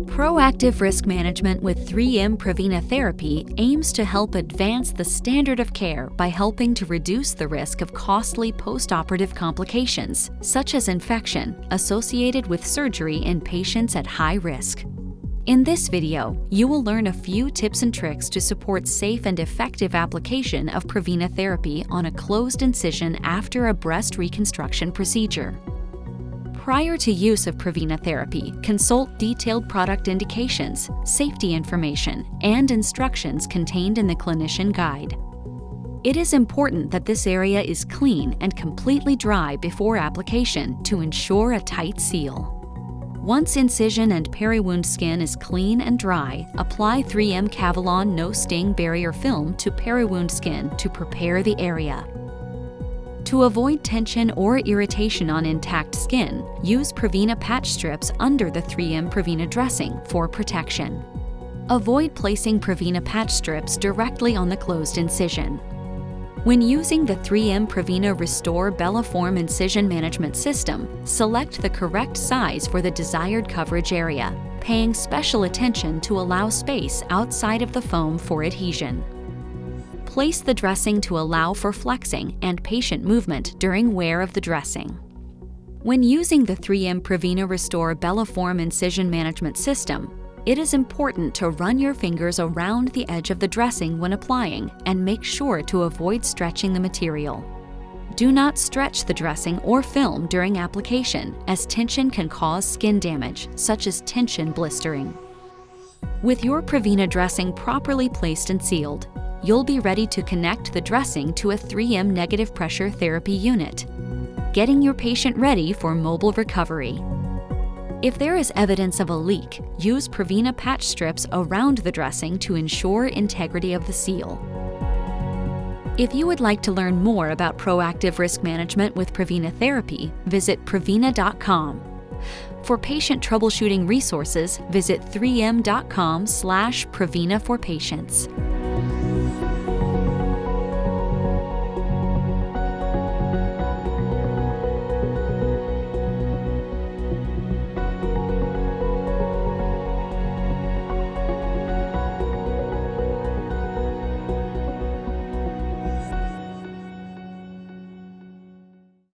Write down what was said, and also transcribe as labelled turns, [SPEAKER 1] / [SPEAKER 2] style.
[SPEAKER 1] Proactive risk management with 3M Prevena therapy aims to help advance the standard of care by helping to reduce the risk of costly postoperative complications, such as infection, associated with surgery in patients at high risk. In this video, you will learn a few tips and tricks to support safe and effective application of Prevena therapy on a closed incision after a breast reconstruction procedure. Prior to use of Prevena therapy, consult detailed product indications, safety information, and instructions contained in the clinician guide. It is important that this area is clean and completely dry before application to ensure a tight seal. Once incision and peri-wound skin is clean and dry, apply 3M Cavalon No Sting Barrier Film to peri-wound skin to prepare the area. To avoid tension or irritation on intact skin, use Prevena patch strips under the 3M Prevena dressing for protection. Avoid placing Prevena patch strips directly on the closed incision. When using the 3M Prevena Restore Belliform Incision Management System, select the correct size for the desired coverage area, paying special attention to allow space outside of the foam for adhesion. Place the dressing to allow for flexing and patient movement during wear of the dressing. When using the 3M Prevena Restore Belliform Incision Management System, it is important to run your fingers around the edge of the dressing when applying and make sure to avoid stretching the material. Do not stretch the dressing or film during application, as tension can cause skin damage, such as tension blistering. With your Prevena dressing properly placed and sealed, you'll be ready to connect the dressing to a 3M negative pressure therapy unit, getting your patient ready for mobile recovery. If there is evidence of a leak, use Prevena patch strips around the dressing to ensure integrity of the seal. If you would like to learn more about proactive risk management with Prevena therapy, visit Prevena.com. For patient troubleshooting resources, visit 3m.com/Prevena for patients.